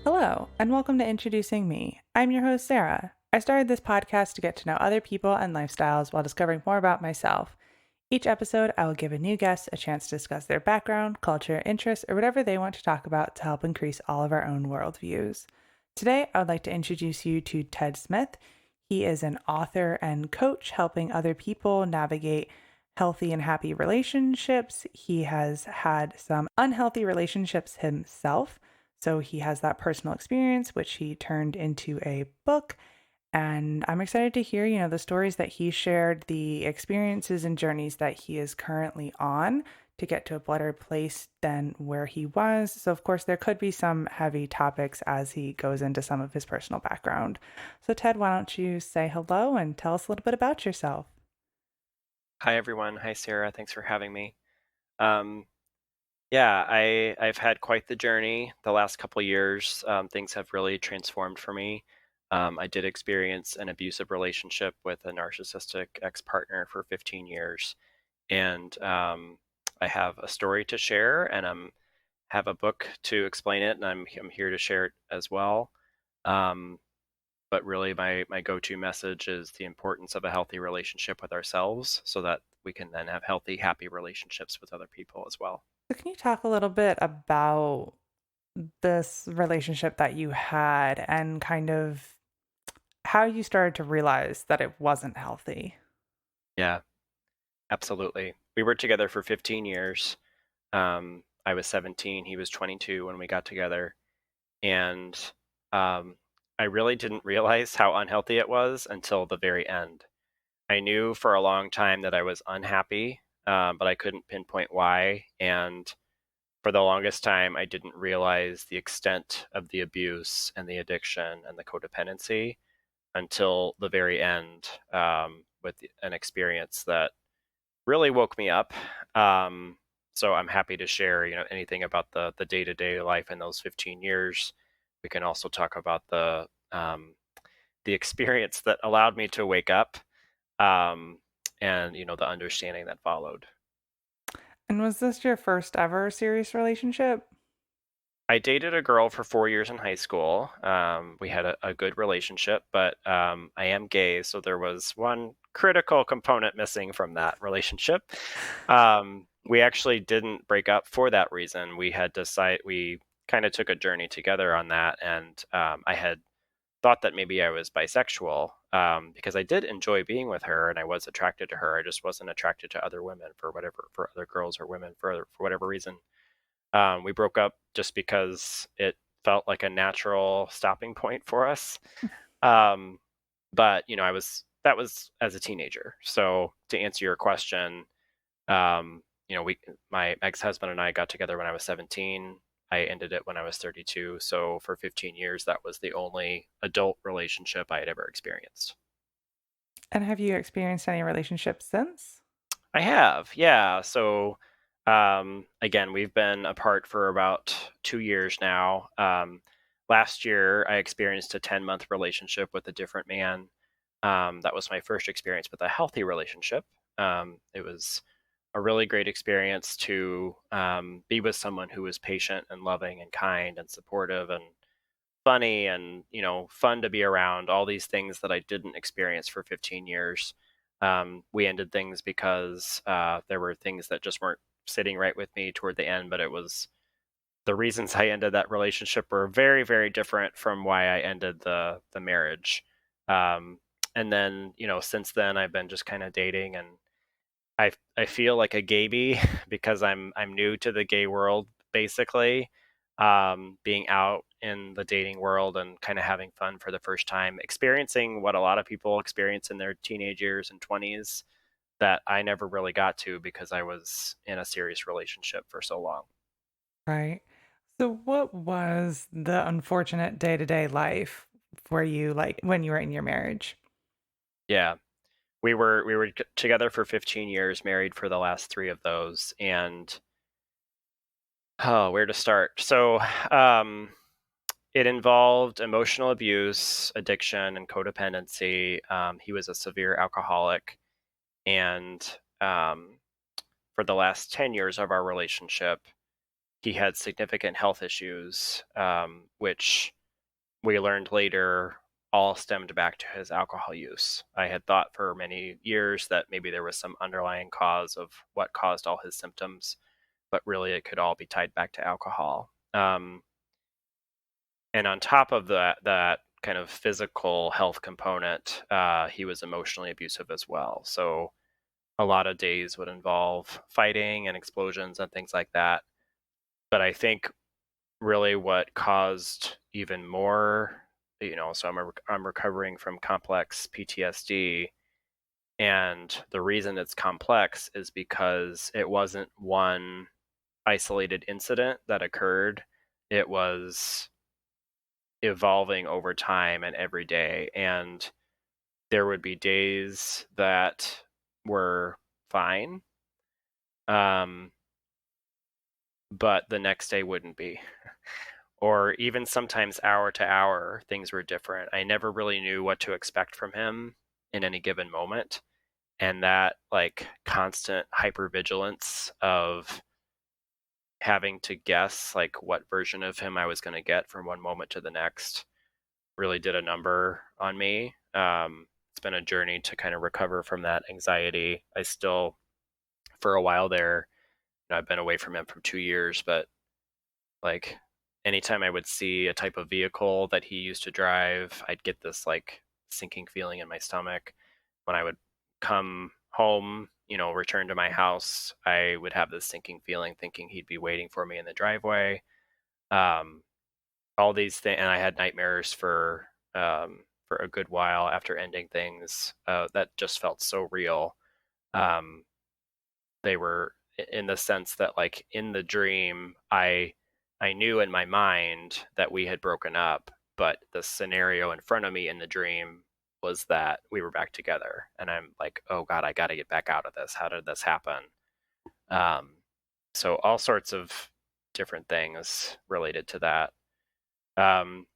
Hello, and welcome to Introducing Me. I'm your host, Sarah. I started this podcast to get to know other people and lifestyles while discovering more about myself. Each episode, I will give a new guest a chance to discuss their background, culture, interests, or whatever they want to talk about to help increase all of our own worldviews. Today, I would like to introduce you to Ted Smith. He is an author and coach helping other people navigate healthy and happy relationships. He has had some unhealthy relationships himself. So he has that personal experience, which he turned into a book. And I'm excited to hear, the stories that he shared, the experiences and journeys that he is currently on to get to a better place than where he was. So, of course, there could be some heavy topics as he goes into some of his personal background. So, Ted, why don't you say hello and tell us a little bit about yourself? Hi, everyone. Hi, Sarah. Thanks for having me. Um, I've had quite the journey the last couple years. Things have really transformed for me. I did experience an abusive relationship with a narcissistic ex-partner for 15 years, and I have a story to share, and have a book to explain it, and I'm here to share it as well. Um, but really, my go-to message is the importance of a healthy relationship with ourselves, so that we can then have healthy, happy relationships with other people as well. So, can you talk a little bit about this relationship that you had and kind of how you started to realize that it wasn't healthy? Yeah, absolutely. We were together for 15 years. I was 17, he was 22 when we got together, and um, I really didn't realize how unhealthy it was until the very end. I knew for a long time that I was unhappy, but I couldn't pinpoint why. And for the longest time, I didn't realize the extent of the abuse and the addiction and the codependency until the very end, with an experience that really woke me up. Um, so I'm happy to share, anything about the day-to-day life in those 15 years. We can also talk about the experience that allowed me to wake up, um, and the understanding that followed. And was this your first ever serious relationship? I dated a girl for 4 years in high school. We had a good relationship, but I am gay, so there was one critical component missing from that relationship. We actually didn't break up for that reason. We kind of took a journey together on that, and I had thought that maybe I was bisexual, because I did enjoy being with her and I was attracted to her. I just wasn't attracted to other women for other girls or women for whatever reason. We broke up just because it felt like a natural stopping point for us. Um, but that was as a teenager. So to answer your question, my ex-husband and I got together when I was 17. I ended it when I was 32. So for 15 years, that was the only adult relationship I had ever experienced. And have you experienced any relationships since? I have, yeah. So, again, we've been apart for about 2 years now. Last year, I experienced a 10-month relationship with a different man. That was my first experience with a healthy relationship. It was a really great experience to be with someone who was patient and loving and kind and supportive and funny and fun to be around. All these things that I didn't experience for 15 years. We ended things because there were things that just weren't sitting right with me toward the end, but it was the reasons I ended that relationship were very, very different from why I ended the marriage. Um, and then, since then I've been just kind of dating, and I feel like a gayby because I'm new to the gay world, basically. Being out in the dating world and kind of having fun for the first time, experiencing what a lot of people experience in their teenage years and 20s that I never really got to because I was in a serious relationship for so long. Right. So, what was the unfortunate day to day life for you, like when you were in your marriage? Yeah. We were together for 15 years, married for the last 3 of those, and oh, where to start? So, it involved emotional abuse, addiction, and codependency. He was a severe alcoholic, and um, for the last 10 years of our relationship, he had significant health issues, which we learned later all stemmed back to his alcohol use. I had thought for many years that maybe there was some underlying cause of what caused all his symptoms, but really it could all be tied back to alcohol. And on top of that kind of physical health component, he was emotionally abusive as well. So a lot of days would involve fighting and explosions and things like that. But I think really what caused even more, so I'm recovering from complex PTSD, and the reason it's complex is because it wasn't one isolated incident that occurred. It was evolving over time and every day, and there would be days that were fine, um, but the next day wouldn't be. Or even sometimes hour to hour, things were different. I never really knew what to expect from him in any given moment. And that like constant hypervigilance of having to guess like what version of him I was going to get from one moment to the next really did a number on me. It's been a journey to kind of recover from that anxiety. I still, for a while there, I've been away from him for 2 years, but like anytime I would see a type of vehicle that he used to drive, I'd get this like sinking feeling in my stomach. When I would come home, return to my house, I would have this sinking feeling thinking he'd be waiting for me in the driveway. Um, all these things, and I had nightmares for a good while after ending things that just felt so real. Um, they were in the sense that like in the dream, I knew in my mind that we had broken up, but the scenario in front of me in the dream was that we were back together, and I'm like, oh god, I got to get back out of this. How did this happen? um, so all sorts of different things related to that.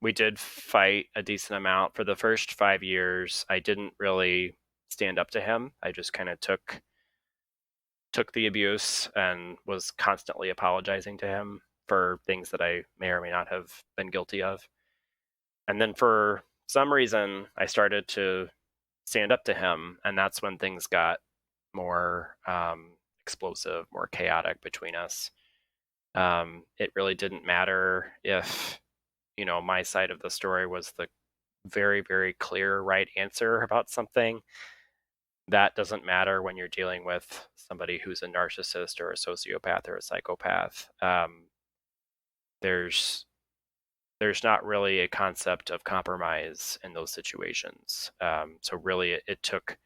We did fight a decent amount for the first 5 years. I didn't really stand up to him. I just kind of took the abuse and was constantly apologizing to him for things that I may or may not have been guilty of. And then for some reason, I started to stand up to him, and that's when things got more explosive, more chaotic between us. It really didn't matter if, my side of the story was the very, very clear right answer about something. That doesn't matter when you're dealing with somebody who's a narcissist or a sociopath or a psychopath. There's there's not really a concept of compromise in those situations. So really, it took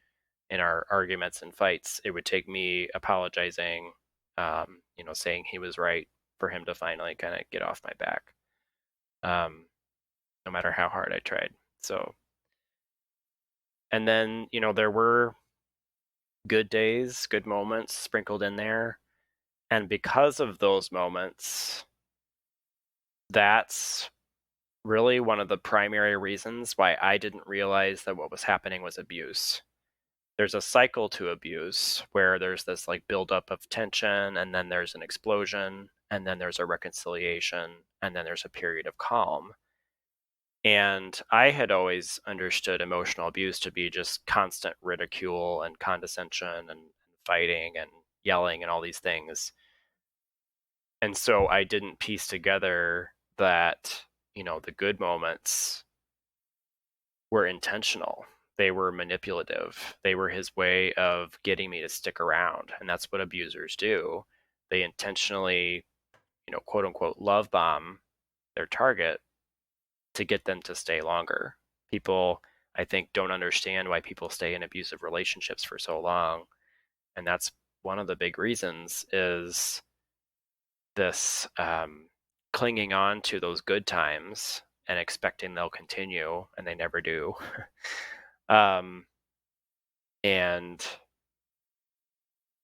in our arguments and fights, it would take me apologizing, saying he was right for him to finally kind of get off my back, no matter how hard I tried. So, and then there were good days, good moments sprinkled in there. And because of those moments, that's really one of the primary reasons why I didn't realize that what was happening was abuse. There's a cycle to abuse where there's this like buildup of tension, and then there's an explosion, and then there's a reconciliation, and then there's a period of calm. And I had always understood emotional abuse to be just constant ridicule and condescension and fighting and yelling and all these things. And so I didn't piece together that, the good moments were intentional. They were manipulative. They were his way of getting me to stick around. And that's what abusers do. They intentionally, quote unquote, love bomb their target to get them to stay longer. People, I think, don't understand why people stay in abusive relationships for so long. And that's one of the big reasons is this clinging on to those good times and expecting they'll continue, and they never do. um, and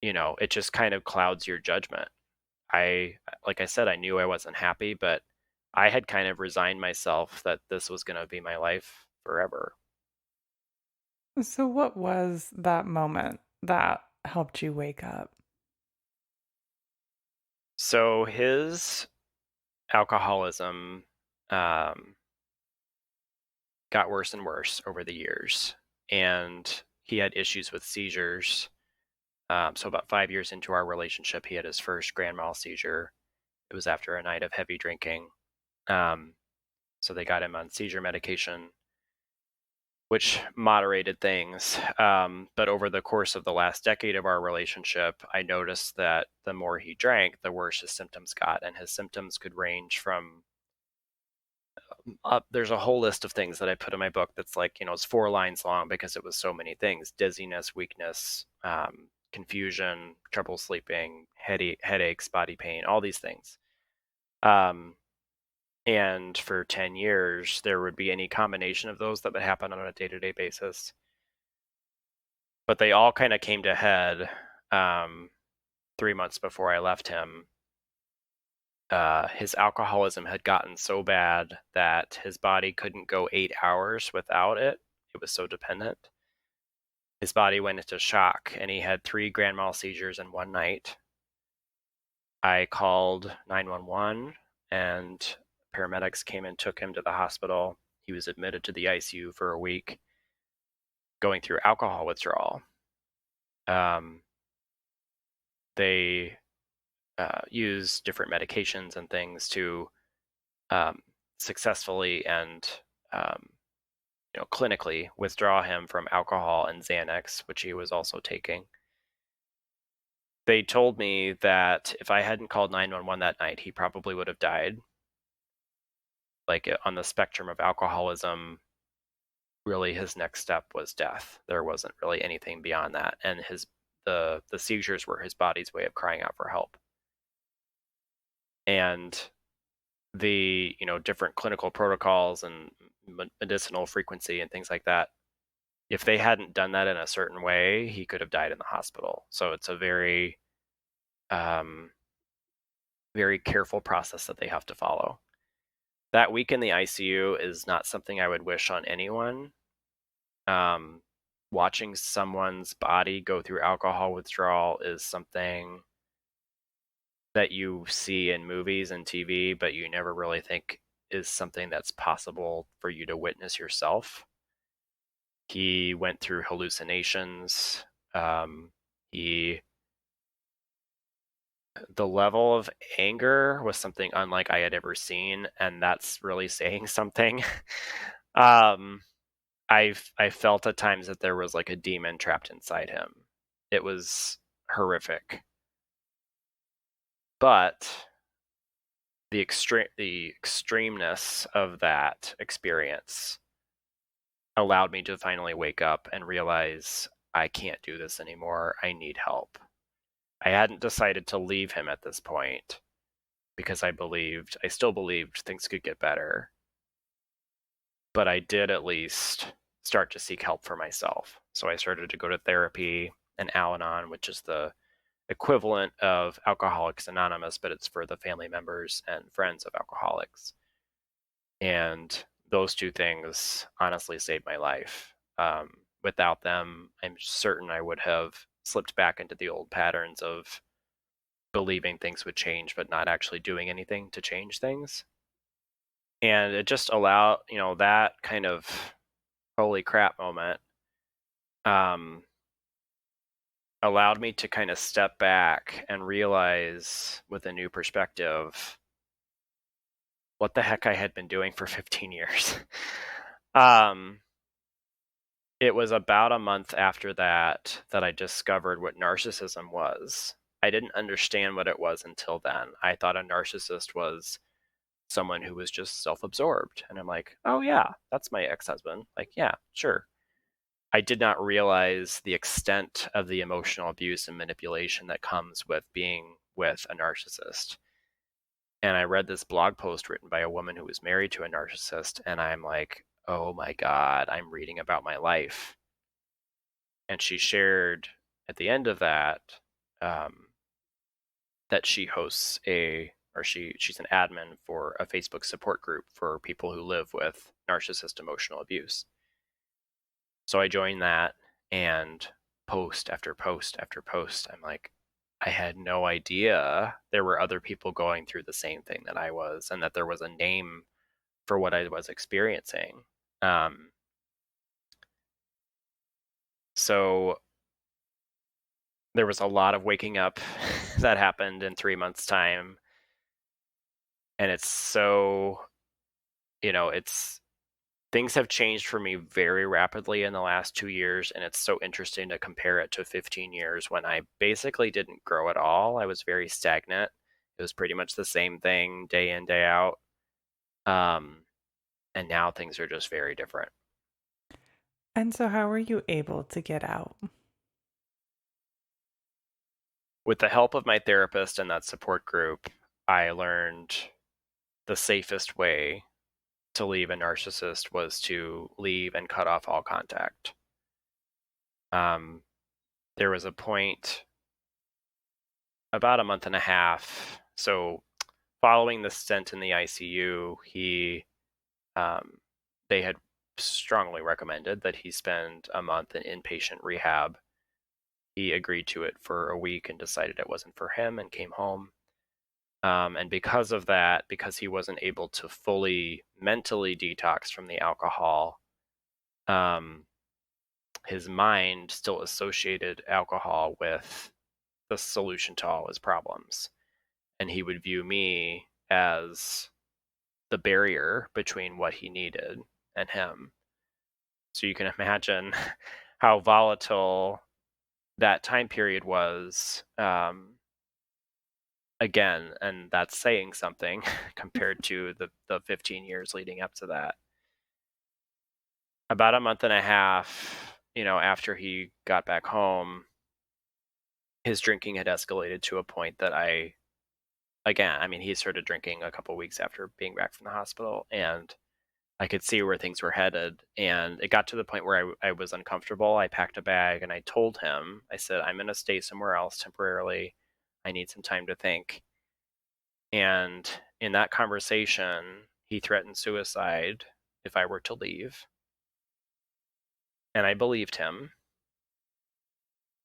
it just kind of clouds your judgment. Like I said, I knew I wasn't happy, but I had kind of resigned myself that this was going to be my life forever. So, what was that moment that helped you wake up? So his alcoholism, um, got worse and worse over the years. And he had issues with seizures. So about 5 years into our relationship, he had his first grand mal seizure. It was after a night of heavy drinking. So they got him on seizure medication, which moderated things. But over the course of the last decade of our relationship, I noticed that the more he drank, the worse his symptoms got. And his symptoms could range from there's a whole list of things that I put in my book that's like, it's 4 lines long because it was so many things: dizziness, weakness, confusion, trouble sleeping, headaches, body pain, all these things. And for 10 years, there would be any combination of those that would happen on a day-to-day basis. But they all kind of came to head 3 months before I left him. His alcoholism had gotten so bad that his body couldn't go 8 hours without it. It was so dependent. His body went into shock, and he had 3 grand mal seizures in one night. I called 911, and paramedics came and took him to the hospital. He was admitted to the ICU for a week, going through alcohol withdrawal. They use different medications and things to successfully and clinically withdraw him from alcohol and Xanax, which he was also taking. They told me that if I hadn't called 911 that night, he probably would have died. Like, on the spectrum of alcoholism, really his next step was death. There wasn't really anything beyond that, and the seizures were his body's way of crying out for help. And the different clinical protocols and medicinal frequency and things like that, if they hadn't done that in a certain way, he could have died in the hospital. So it's a very very careful process that they have to follow. That week in the ICU is not something I would wish on anyone. Watching someone's body go through alcohol withdrawal is something that you see in movies and TV, but you never really think is something that's possible for you to witness yourself. He went through hallucinations. The level of anger was something unlike I had ever seen, and that's really saying something. I felt at times that there was like a demon trapped inside him. It was horrific. But the extremeness of that experience allowed me to finally wake up and realize I can't do this anymore. I need help. I hadn't decided to leave him at this point because I still believed things could get better. But I did at least start to seek help for myself. So I started to go to therapy and Al-Anon, which is the equivalent of Alcoholics Anonymous, but it's for the family members and friends of alcoholics. And those two things honestly saved my life. Without them, I'm certain I would have slipped back into the old patterns of believing things would change, but not actually doing anything to change things. And it just allowed, that kind of holy crap moment allowed me to kind of step back and realize with a new perspective what the heck I had been doing for 15 years. It was about a month after that I discovered what narcissism was. I didn't understand what it was until then. I thought a narcissist was someone who was just self-absorbed. And I'm like, oh yeah, that's my ex-husband. Like, yeah, sure. I did not realize the extent of the emotional abuse and manipulation that comes with being with a narcissist. And I read this blog post written by a woman who was married to a narcissist, and I'm like, oh my God, I'm reading about my life. And she shared at the end of that that she hosts she's an admin for a Facebook support group for people who live with narcissist emotional abuse. So I joined that, and post after post after post, I'm like, I had no idea there were other people going through the same thing that I was, and that there was a name for what I was experiencing. Um, so there was a lot of waking up that happened in 3 months' time. And it's so, it's things have changed for me very rapidly in the last 2 years. And it's so interesting to compare it to 15 years when I basically didn't grow at all. I was very stagnant. It was pretty much the same thing day in, day out. Um, and now things are just very different. And so, how were you able to get out? With the help of my therapist and that support group, I learned the safest way to leave a narcissist was to leave and cut off all contact. Um, there was a point about a month and a half. So, following the stint in the ICU, um, they had strongly recommended that he spend a month in inpatient rehab. He agreed to it for a week and decided it wasn't for him and came home. And because of that, because he wasn't able to fully mentally detox from the alcohol, um, his mind still associated alcohol with the solution to all his problems. And he would view me as the barrier between what he needed and him. So you can imagine how volatile that time period was. Again, and that's saying something compared to the 15 years leading up to that. About a month and a half, after he got back home, his drinking had escalated to a point that he started drinking a couple weeks after being back from the hospital, and I could see where things were headed. And it got to the point where I was uncomfortable. I packed a bag and I told him, I said, I'm going to stay somewhere else temporarily. I need some time to think. And in that conversation, he threatened suicide if I were to leave. And I believed him.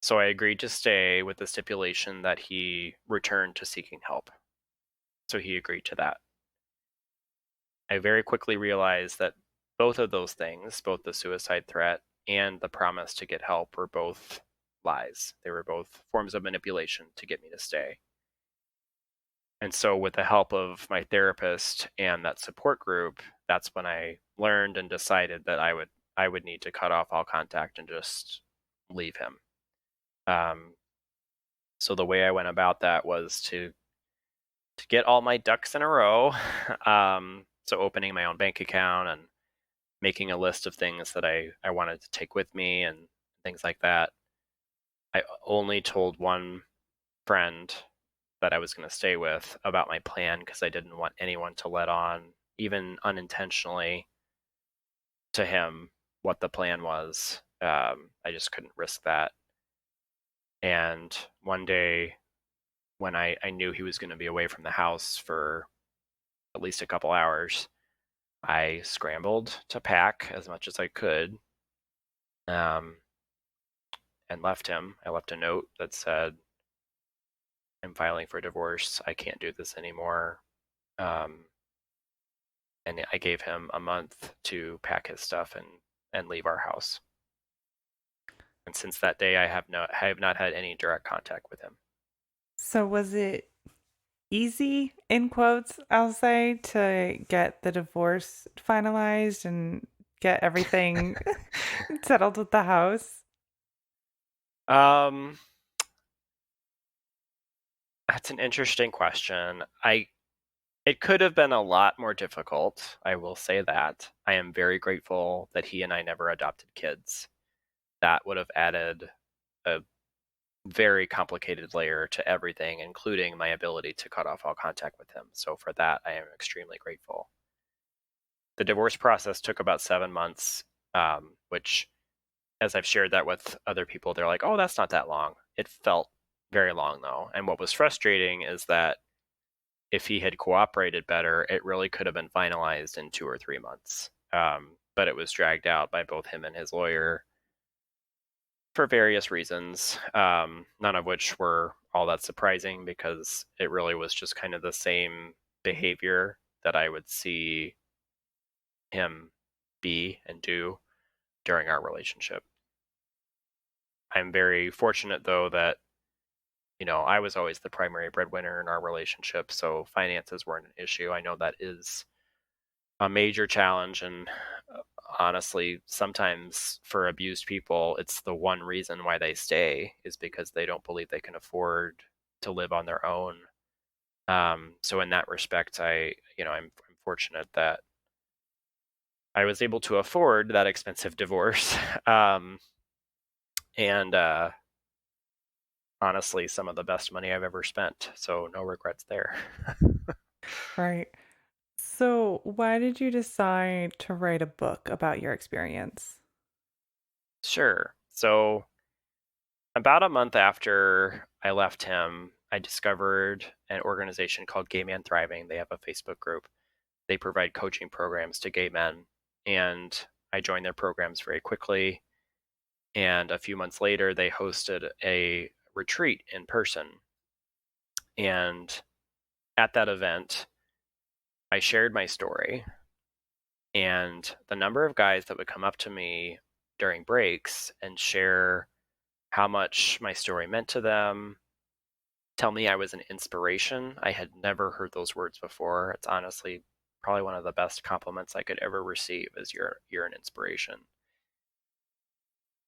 So I agreed to stay with the stipulation that he return to seeking help. So he agreed to that. I very quickly realized that both of those things, both the suicide threat and the promise to get help, were both lies. They were both forms of manipulation to get me to stay. And so, with the help of my therapist and that support group, that's when I learned and decided that I would need to cut off all contact and just leave him. Um, so the way I went about that was to get all my ducks in a row. So opening my own bank account and making a list of things that I wanted to take with me and things like that. I only told one friend that I was going to stay with about my plan because I didn't want anyone to let on, even unintentionally, to him what the plan was. I just couldn't risk that. And one day, when I knew he was going to be away from the house for at least a couple hours, I scrambled to pack as much as I could, um, and left him. I left a note that said, I'm filing for divorce. I can't do this anymore. Um, and I gave him a month to pack his stuff and leave our house. And since that day, I have not had any direct contact with him. So, was it easy, in quotes, I'll say, to get the divorce finalized and get everything settled with the house? um, that's an interesting question. It could have been a lot more difficult. I will say that. I am very grateful that he and I never adopted kids. That would have added a very complicated layer to everything, including my ability to cut off all contact with him. So for that, I am extremely grateful. The divorce process took about 7 months, which, as I've shared that with other people, they're like, oh, that's not that long. It felt very long, though. And what was frustrating is that if he had cooperated better, it really could have been finalized in 2 or 3 months. But it was dragged out by both him and his lawyer for various reasons, none of which were all that surprising because it really was just kind of the same behavior that I would see him be and do during our relationship. I'm very fortunate, though, that I was always the primary breadwinner in our relationship, so finances weren't an issue. I know that is a major challenge, and honestly, sometimes for abused people, it's the one reason why they stay is because they don't believe they can afford to live on their own. So in that respect, I'm fortunate that I was able to afford that expensive divorce. And honestly, some of the best money I've ever spent. So no regrets there. Right. So, why did you decide to write a book about your experience? Sure. So about a month after I left him, I discovered an organization called Gay Man Thriving. They have a Facebook group. They provide coaching programs to gay men. And I joined their programs very quickly. And a few months later, they hosted a retreat in person. And at that event, I shared my story. And the number of guys that would come up to me during breaks and share how much my story meant to them, tell me I was an inspiration. I had never heard those words before. It's honestly probably one of the best compliments I could ever receive is you're an inspiration.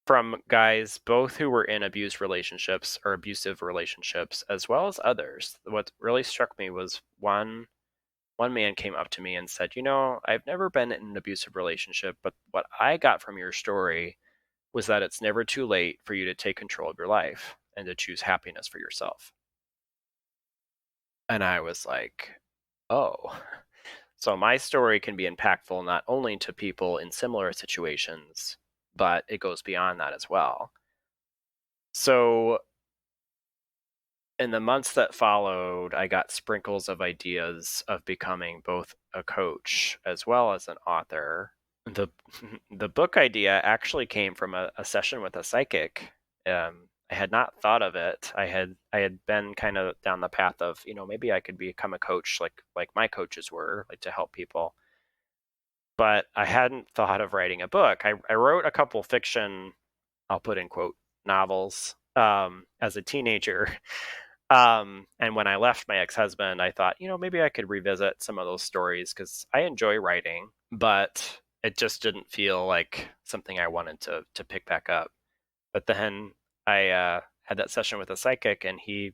From guys both who were in abused relationships or abusive relationships as well as others. What really struck me was one man came up to me and said, I've never been in an abusive relationship, but what I got from your story was that it's never too late for you to take control of your life and to choose happiness for yourself." And I was like, oh, so my story can be impactful not only to people in similar situations, but it goes beyond that as well. So in the months that followed, I got sprinkles of ideas of becoming both a coach as well as an author. The the book idea actually came from a session with a psychic. I had not thought of it. I had been kind of down the path of, maybe I could become a coach like my coaches were, like to help people. But I hadn't thought of writing a book. I wrote a couple fiction, I'll put in quote, novels as a teenager. And when I left my ex-husband, I thought, maybe I could revisit some of those stories because I enjoy writing, but it just didn't feel like something I wanted to pick back up. But then I had that session with a psychic, and he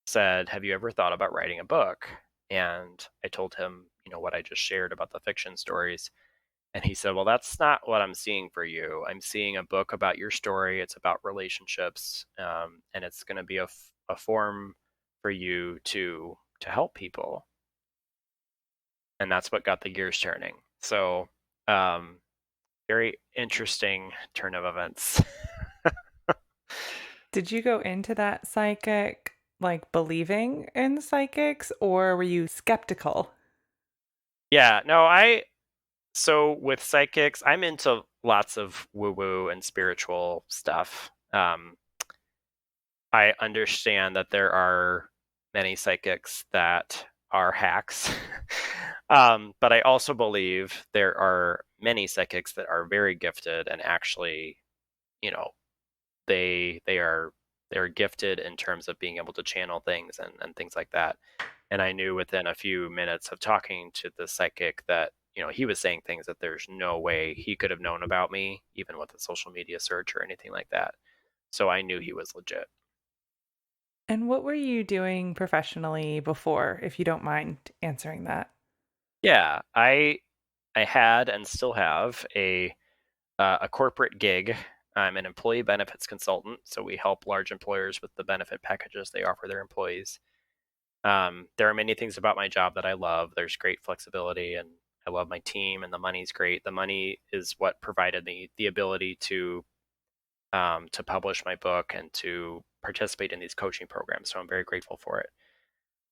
said, "Have you ever thought about writing a book?" And I told him, what I just shared about the fiction stories. And he said, "Well, that's not what I'm seeing for you. I'm seeing a book about your story. It's about relationships, and it's going to be a form for you to help people." And that's what got the gears turning. So, um, very interesting turn of events. Did you go into that psychic like believing in psychics or were you skeptical? Yeah, no, so with psychics, I'm into lots of woo woo and spiritual stuff. I understand that there are many psychics that are hacks. But I also believe there are many psychics that are very gifted and actually, you know, they're gifted in terms of being able to channel things and things like that. And I knew within a few minutes of talking to the psychic that, he was saying things that there's no way he could have known about me, even with a social media search or anything like that. So I knew he was legit. And what were you doing professionally before, if you don't mind answering that? Yeah, I had and still have a corporate gig. I'm an employee benefits consultant, so we help large employers with the benefit packages they offer their employees. There are many things about my job that I love. There's great flexibility, and I love my team, and the money's great. The money is what provided me the ability to publish my book and to participate in these coaching programs. So I'm very grateful for it.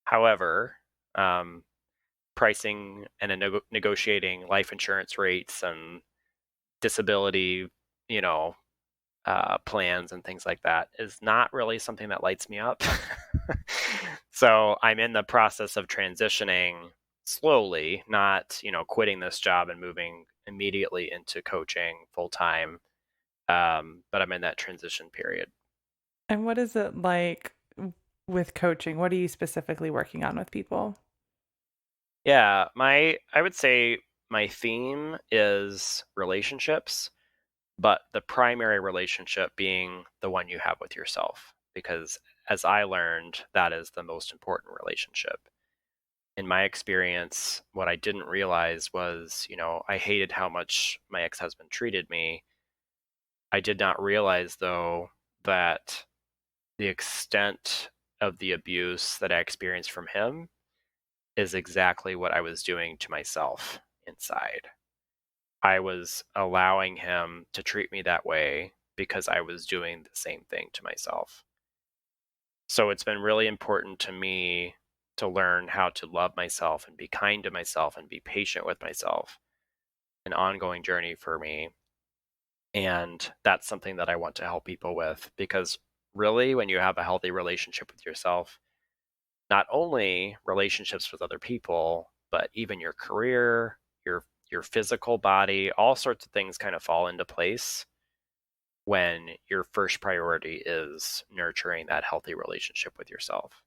However, um, pricing and negotiating life insurance rates and disability, you know, plans and things like that is not really something that lights me up. So I'm in the process of transitioning slowly, not, quitting this job and moving immediately into coaching full time, but I'm in that transition period. And what is it like with coaching? What are you specifically working on with people? Yeah, I would say my theme is relationships, but the primary relationship being the one you have with yourself. Because as I learned, that is the most important relationship. In my experience, what I didn't realize was, I hated how much my ex husband treated me. I did not realize, though, that the extent of the abuse that I experienced from him is exactly what I was doing to myself inside. I was allowing him to treat me that way because I was doing the same thing to myself. So it's been really important to me to learn how to love myself and be kind to myself and be patient with myself, an ongoing journey for me. And that's something that I want to help people with because really, when you have a healthy relationship with yourself, not only relationships with other people, but even your career, your physical body, all sorts of things kind of fall into place when your first priority is nurturing that healthy relationship with yourself.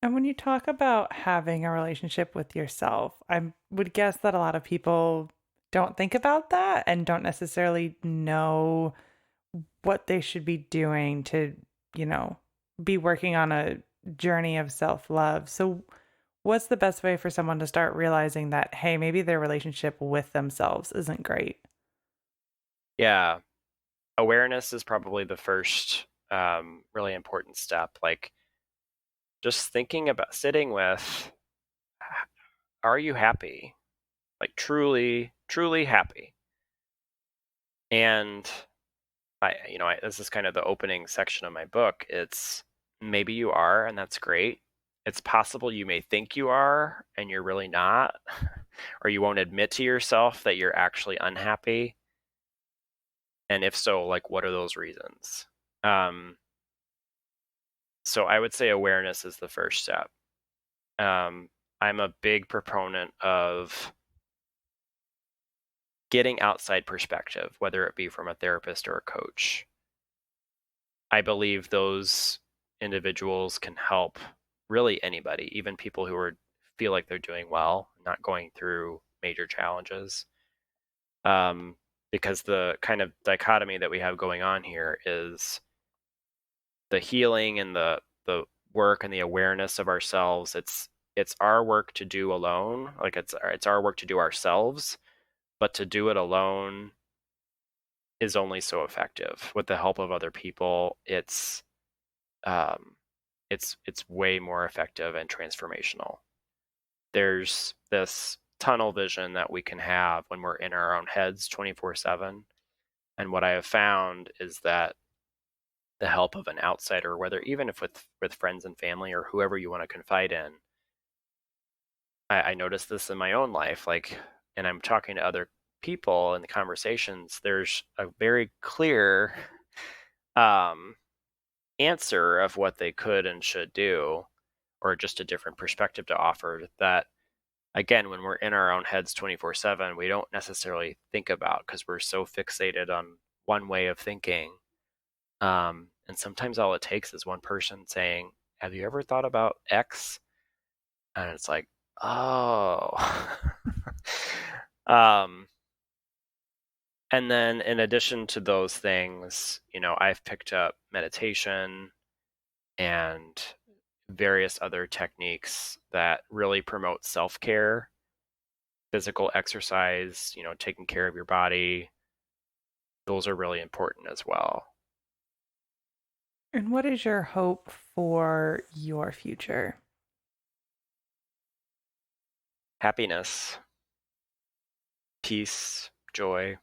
And when you talk about having a relationship with yourself, I would guess that a lot of people don't think about that and don't necessarily know what they should be doing to, you know, be working on a journey of self love. So, what's the best way for someone to start realizing that, hey, maybe their relationship with themselves isn't great? Yeah, awareness is probably the first really important step. Like just thinking about sitting with, are you happy? Like truly, truly happy? And this is kind of the opening section of my book. It's maybe you are, and that's great. It's possible you may think you are, and you're really not, or you won't admit to yourself that you're actually unhappy. And if so, like, what are those reasons? Um, so I would say awareness is the first step. Um, I'm a big proponent of getting outside perspective, whether it be from a therapist or a coach. I believe those individuals can help really anybody, even people who feel like they're doing well, not going through major challenges. Um, because the kind of dichotomy that we have going on here is the healing and the work and the awareness of ourselves. It's our work to do alone, like it's our work to do ourselves, but to do it alone is only so effective. With the help of other people, um, it's way more effective and transformational. There's this tunnel vision that we can have when we're in our own heads 24/7. And what I have found is that the help of an outsider, whether even if with friends and family or whoever you want to confide in, I noticed this in my own life. Like, and I'm talking to other people in the conversations, there's a very clear um, answer of what they could and should do, or just a different perspective to offer that again, when we're in our own heads 24/7, we don't necessarily think about because we're so fixated on one way of thinking. And sometimes all it takes is one person saying, "Have you ever thought about X?" And it's like, "Oh." um, and then in addition to those things, I've picked up meditation and various other techniques that really promote self-care, physical exercise, taking care of your body. Those are really important as well. And what is your hope for your future? Happiness, peace, joy,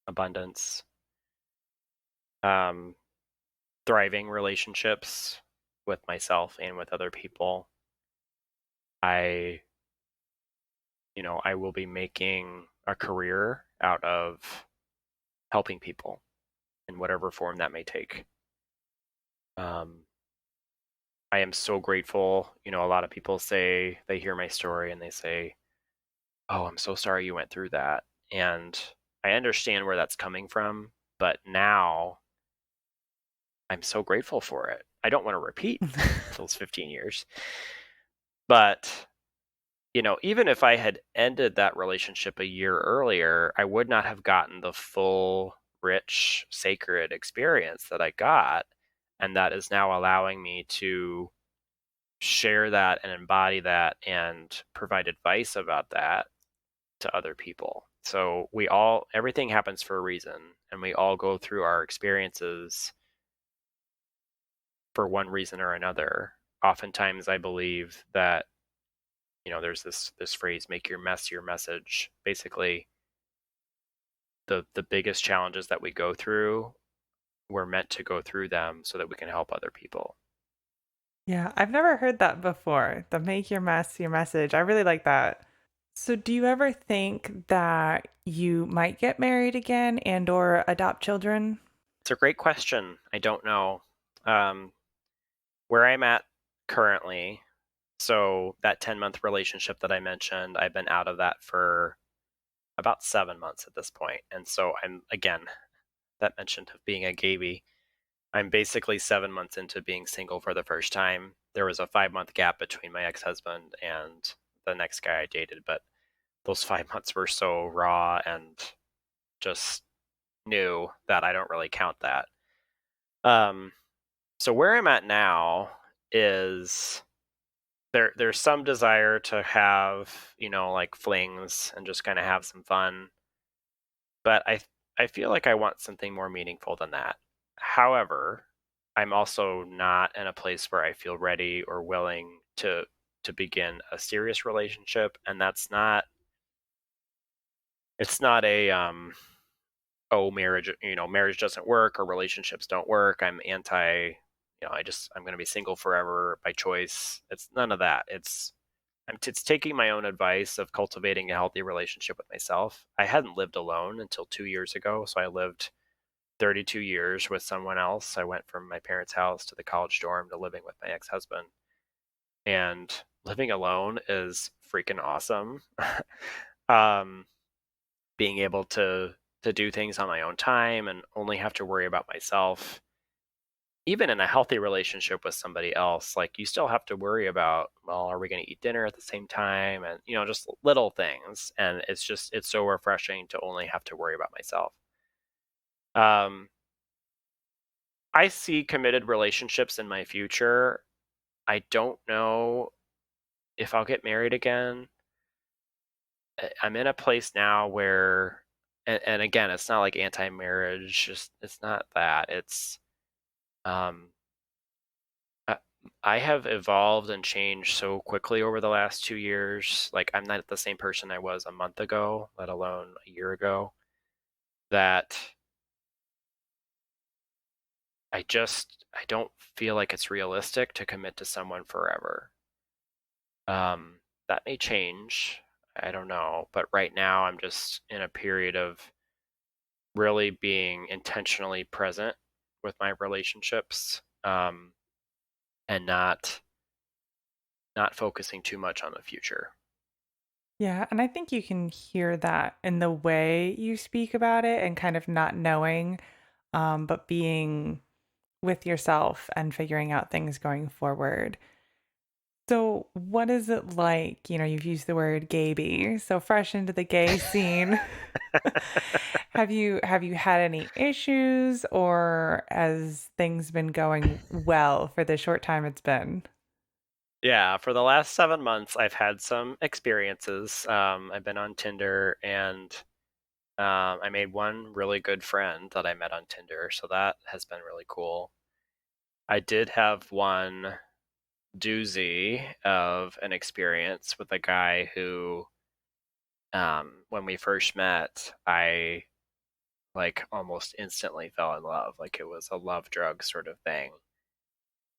abundance, um, thriving relationships with myself and with other people. I, I will be making a career out of helping people in whatever form that may take. Um, I am so grateful. A lot of people say they hear my story and they say, "Oh, I'm so sorry you went through that." And I understand where that's coming from, but now I'm so grateful for it. I don't want to repeat those 15 years. But, even if I had ended that relationship a year earlier, I would not have gotten the full, rich, sacred experience that I got. And that is now allowing me to share that and embody that and provide advice about that to other people. So everything happens for a reason, and we all go through our experiences for one reason or another. Oftentimes, I believe that, there's this phrase, make your mess your message. Basically, the biggest challenges that we go through, we're meant to go through them so that we can help other people. Yeah, I've never heard that before. The make your mess your message. I really like that. So do you ever think that you might get married again and or adopt children? It's a great question. I don't know. Um, where I'm at currently, so that 10-month relationship that I mentioned, I've been out of that for about 7 months at this point. And so I'm, again, that mention of being a gayby. I'm basically 7 months into being single for the first time. There was a 5-month gap between my ex-husband and the next guy I dated, but those 5 months were so raw and just new that I don't really count that. Um, so where I'm at now is there's some desire to have, like flings and just kind of have some fun, but I feel like I want something more meaningful than that. However, I'm also not in a place where I feel ready or willing to begin a serious relationship, and it's not a oh, marriage doesn't work or relationships don't work. I'm anti, I'm going to be single forever by choice. It's none of that. It's taking my own advice of cultivating a healthy relationship with myself. I hadn't lived alone until 2 years ago, so I lived 32 years with someone else. I went from my parents' house to the college dorm to living with my ex-husband. And living alone is freaking awesome. um, Being able to do things on my own time and only have to worry about myself. Even in a healthy relationship with somebody else, like you still have to worry about, well, are we going to eat dinner at the same time? And, just little things. And it's so refreshing to only have to worry about myself. Um, I see committed relationships in my future. I don't know if I'll get married again. I'm in a place now where, and again, it's not like anti-marriage. Just it's not that. Um, I, I have evolved and changed so quickly over the last 2 years. Like I'm not the same person I was a month ago, let alone a year ago. That I don't feel like it's realistic to commit to someone forever. That may change. I don't know, but right now I'm just in a period of really being intentionally present with my relationships, and not focusing too much on the future. Yeah, and I think you can hear that in the way you speak about it and kind of not knowing, but being with yourself and figuring out things going forward. So, what is it like? You've used the word gayby, so fresh into the gay scene. Have you had any issues or has things been going well for the short time it's been? Yeah, for the last 7 months, I've had some experiences. I've been on Tinder, and I made one really good friend that I met on Tinder, so that has been really cool. I did have one doozy of an experience with a guy who, when we first met, I like almost instantly fell in love. Like it was a love drug sort of thing.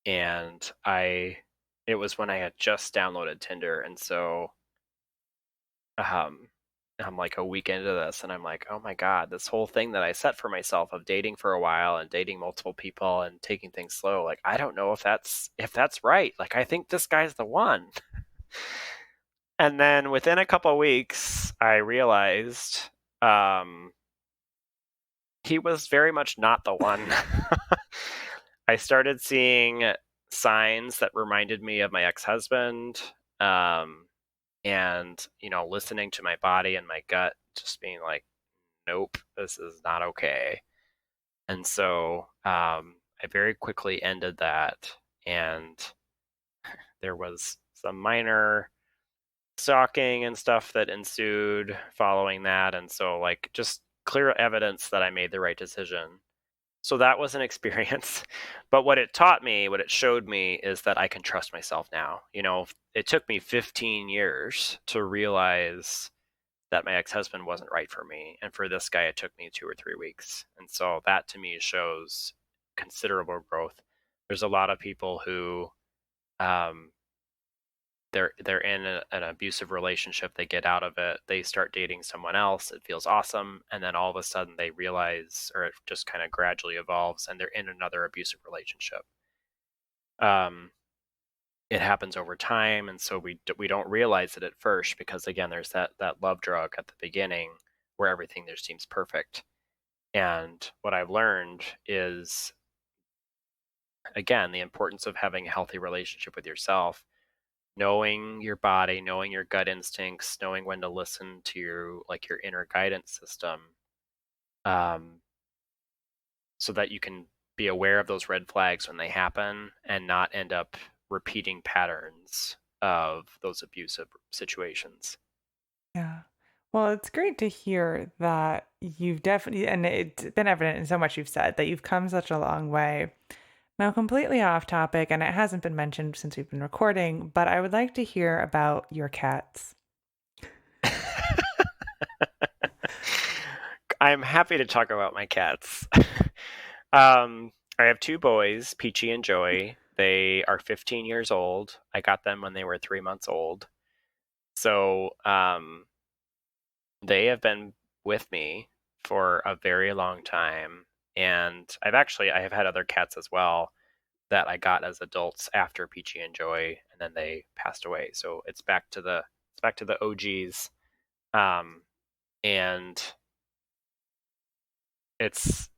And it was when I had just downloaded Tinder. And so, um, I'm like a week into this and I'm like, oh my God, this whole thing that I set for myself of dating for a while and dating multiple people and taking things slow, like I don't know if that's right. Like I think this guy's the one. And then within a couple of weeks, I realized um, he was very much not the one. I started seeing signs that reminded me of my ex-husband, um, and, listening to my body and my gut just being like, "Nope, this is not okay." And so, I very quickly ended that, and there was some minor stalking and stuff that ensued following that, and so, like, just clear evidence that I made the right decision. So that was an experience. But what it taught me, what it showed me is that I can trust myself now. It took me 15 years to realize that my ex-husband wasn't right for me. And for this guy, it took me 2 or 3 weeks. And so that to me shows considerable growth. There's a lot of people who um, they're in an abusive relationship, they get out of it, they start dating someone else, it feels awesome, and then all of a sudden they realize, or it just kind of gradually evolves, and they're in another abusive relationship. um, it happens over time, and so we don't realize it at first, because again, there's that love drug at the beginning where everything there seems perfect. And what I've learned is, again, the importance of having a healthy relationship with yourself, knowing your body, knowing your gut instincts, knowing when to listen to your inner guidance system, um, so that you can be aware of those red flags when they happen and not end up repeating patterns of those abusive situations. Yeah. Well, it's great to hear that you've definitely, and it's been evident in so much you've said, that you've come such a long way. Now, completely off topic, and it hasn't been mentioned since we've been recording, but I would like to hear about your cats. I'm happy to talk about my cats. I have two boys, Peachy and Joey. They are 15 years old. I got them when they were 3 months old. So they have been with me for a very long time. And I have had other cats as well that I got as adults after Peachy and Joey, and then they passed away. So it's back to the OGs. And it's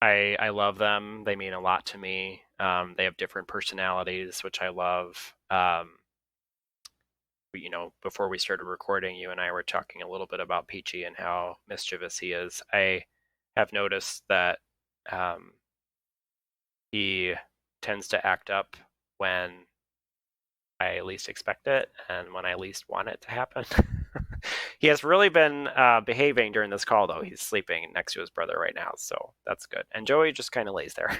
I love them. They mean a lot to me. They have different personalities, which I love. Before we started recording, you and I were talking a little bit about Peachy and how mischievous he is. I have noticed that um, he tends to act up when I least expect it and when I least want it to happen. He has really been behaving during this call, though. He's sleeping next to his brother right now, so that's good. And Joey just kind of lays there.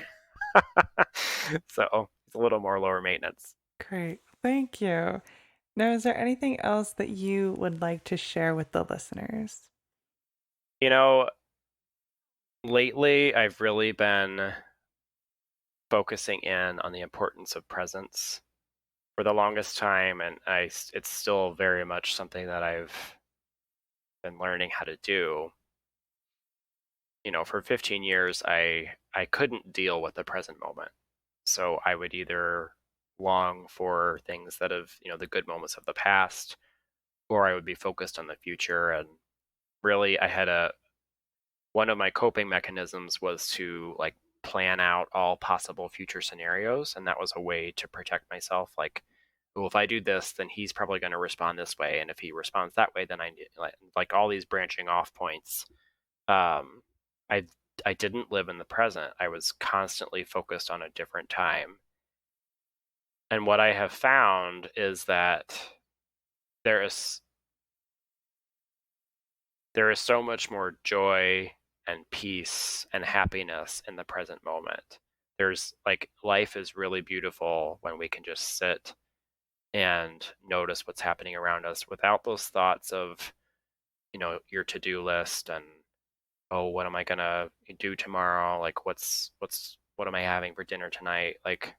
So it's a little more lower maintenance. Great. Thank you. Now, is there anything else that you would like to share with the listeners? You know, lately I've really been focusing in on the importance of presence for the longest time, and it's still very much something that I've been learning how to do. For 15 years, I couldn't deal with the present moment. So I would either long for things that have, the good moments of the past, or I would be focused on the future. And really, one of my coping mechanisms was to like plan out all possible future scenarios. And that was a way to protect myself. Like, well, if I do this, then he's probably going to respond this way. And if he responds that way, then I need like all these branching off points. um, I I didn't live in the present. I was constantly focused on a different time. And what I have found is that there is there is so much more joy and peace and happiness in the present moment. There's like life is really beautiful when we can just sit and notice what's happening around us without those thoughts of, your to-do list and, oh, what am I gonna do tomorrow? Like, what am I having for dinner tonight? Like,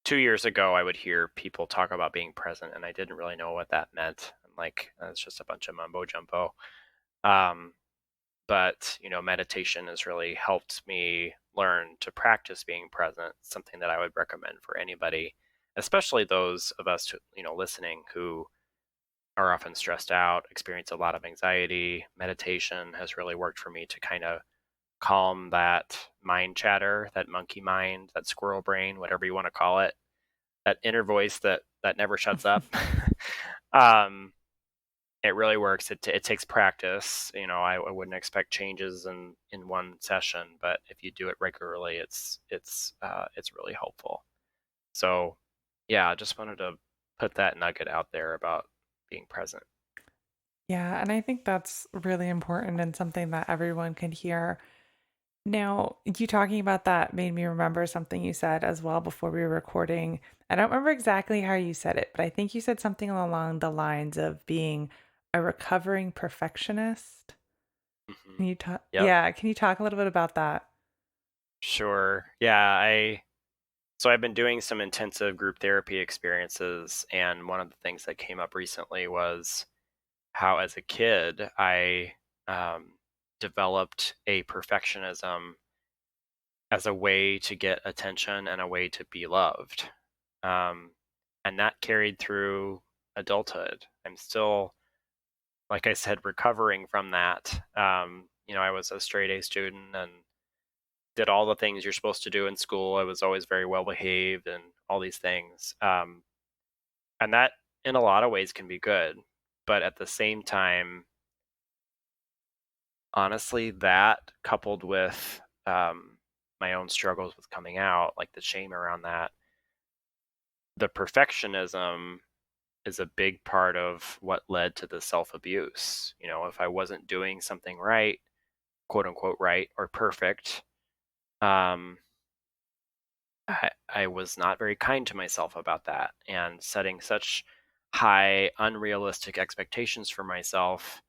2 years ago, I would hear people talk about being present, and I didn't really know what that meant. I'm like, it's just a bunch of mumbo jumbo. Um, but meditation has really helped me learn to practice being present. Something that I would recommend for anybody, especially those of us listening who are often stressed out, experience a lot of anxiety. Meditation has really worked for me to kind of calm that mind chatter, that monkey mind, that squirrel brain, whatever you want to call it, that inner voice that never shuts up. um, it really works. It takes practice. I wouldn't expect changes in one session, but if you do it regularly, it's really helpful. So, yeah, I just wanted to put that nugget out there about being present. Yeah, and I think that's really important and something that everyone can hear. Now, you talking about that made me remember something you said as well before we were recording. I don't remember exactly how you said it, but I think you said something along the lines of being a recovering perfectionist. Hmm. Can you talk? Yep, Yeah, can you talk a little bit about that? sure. Yeah, I've been doing some intensive group therapy experiences, and one of the things that came up recently was how, as a kid, I um, developed a perfectionism as a way to get attention and a way to be loved. Um, and that carried through adulthood. I'm still, like I said, recovering from that. I was a straight A student and did all the things you're supposed to do in school. I was always very well behaved and all these things. And that, in a lot of ways, can be good. But at the same time, honestly, that coupled with my own struggles with coming out, like the shame around that, the perfectionism is a big part of what led to the self abuse. If I wasn't doing something right, quote unquote, right or perfect, um, I was not very kind to myself about that. And setting such high, unrealistic expectations for myself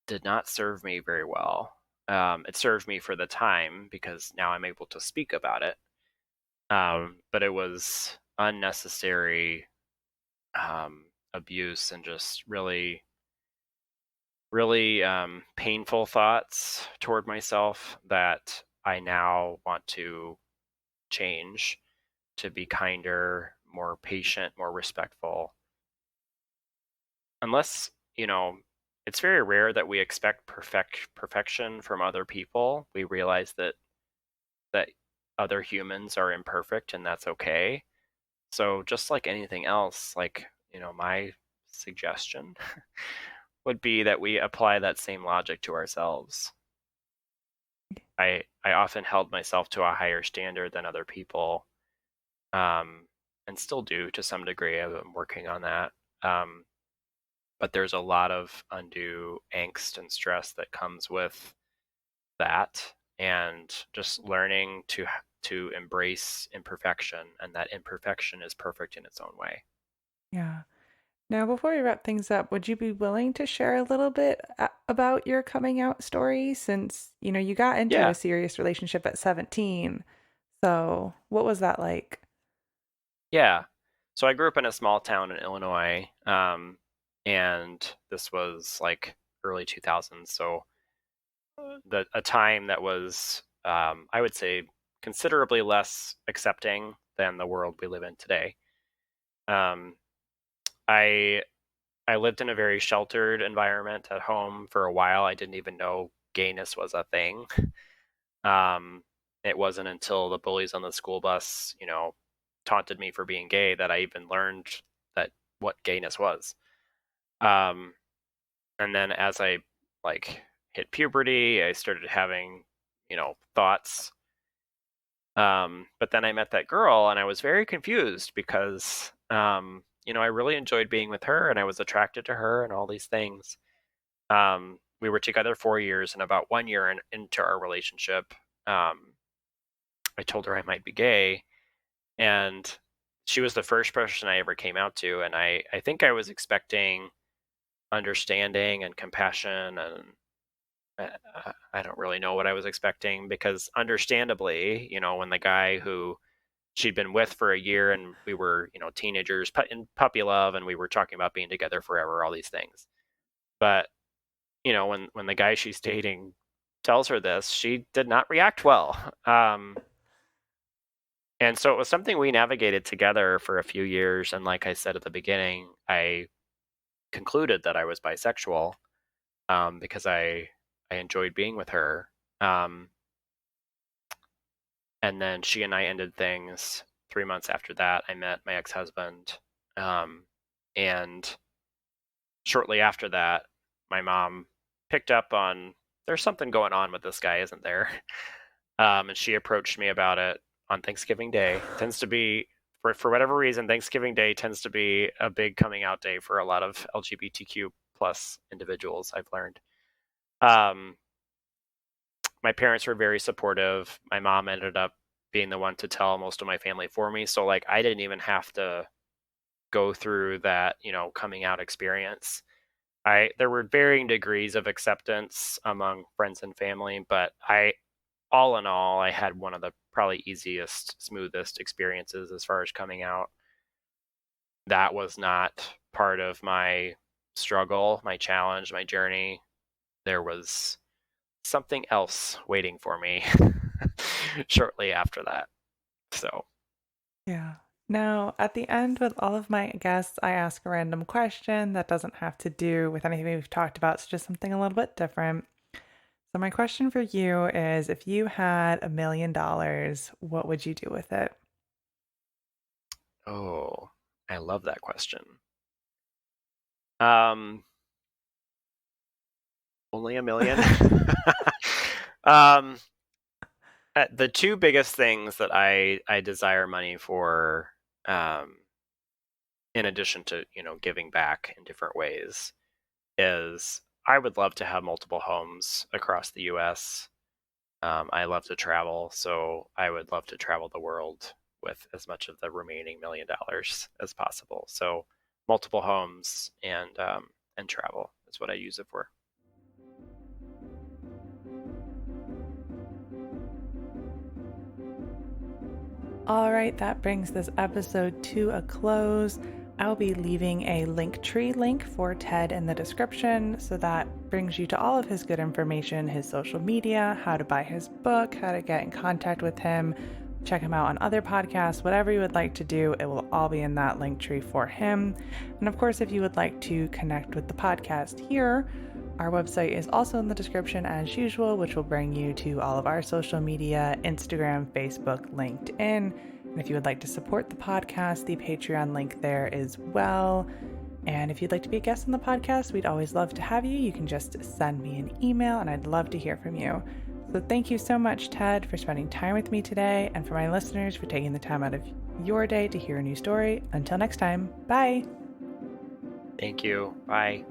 did not serve me very well. It served me for the time because now I'm able to speak about it. But it was unnecessary abuse and just really, really painful thoughts toward myself that I now want to change to be kinder, more patient, more respectful. Unless, it's very rare that we expect perfection from other people. We realize that other humans are imperfect and that's okay. So just like anything else, like, my suggestion would be that we apply that same logic to ourselves. I often held myself to a higher standard than other people, um, and still do to some degree. I'm working on that. Um, but there's a lot of undue angst and stress that comes with that, and just learning to embrace imperfection, and that imperfection is perfect in its own way. Yeah. Now, before we wrap things up, would you be willing to share a little bit about your coming out story since, you got into a Yeah, serious relationship at 17? So, what was that like? yeah. So I grew up in a small town in Illinois, and this was like early 2000s. So a time that was, I would say, considerably less accepting than the world we live in today. Um, I I lived in a very sheltered environment at home for a while. I didn't even know gayness was a thing. Um, it wasn't until the bullies on the school bus, taunted me for being gay that I even learned that what gayness was. Um, and then as I like hit puberty, I started having, thoughts. But then I met that girl and I was very confused because, I really enjoyed being with her and I was attracted to her and all these things. We were together 4 years, and about 1 year into our relationship, um, I told her I might be gay, and she was the first person I ever came out to, and I think I was expecting understanding and compassion, and I don't really know what I was expecting because, understandably, when the guy who she'd been with for a year and we were, teenagers in puppy love, and we were talking about being together forever, all these things, but when the guy she's dating tells her this, she did not react well. And so it was something we navigated together for a few years. And like I said at the beginning, concluded that I was bisexual, because I enjoyed being with her. Um, and then she and I ended things. 3 months after that, I met my ex-husband. And shortly after that, my mom picked up on there's something going on with this guy, isn't there? And she approached me about it on Thanksgiving Day. Tends to be, for whatever reason, Thanksgiving Day tends to be a big coming out day for a lot of LGBTQ plus individuals, I've learned. My parents were very supportive. My mom ended up being the one to tell most of my family for me. So like I didn't even have to go through that, coming out experience. There were varying degrees of acceptance among friends and family, but all in all, I had one of the probably easiest, smoothest experiences as far as coming out. That was not part of my struggle, my challenge, my journey. There was something else waiting for me shortly after that. So, Yeah. Now, at the end with all of my guests, I ask a random question that doesn't have to do with anything we've talked about. It's just something a little bit different. So my question for you is, if you had $1 million, what would you do with it? oh, I love that question. Um, Only a million? um, the two biggest things that I desire money for, um, in addition to giving back in different ways, is I would love to have multiple homes across the U.S. I love to travel, so I would love to travel the world with as much of the remaining $1 million as possible. So multiple homes and travel is what I use it for. All right, that brings this episode to a close. I'll be leaving a Linktree link for Ted in the description, so that brings you to all of his good information, his social media, how to buy his book, how to get in contact with him, check him out on other podcasts, whatever you would like to do, it will all be in that Linktree for him. And of course, if you would like to connect with the podcast here, our website is also in the description as usual, which will bring you to all of our social media, Instagram, Facebook, LinkedIn. And if you would like to support the podcast, the Patreon link there as well. And if you'd like to be a guest on the podcast, we'd always love to have you. You can just send me an email and I'd love to hear from you. So thank you so much, Ted, for spending time with me today, and for my listeners for taking the time out of your day to hear a new story. Until next time, bye. Thank you. Bye.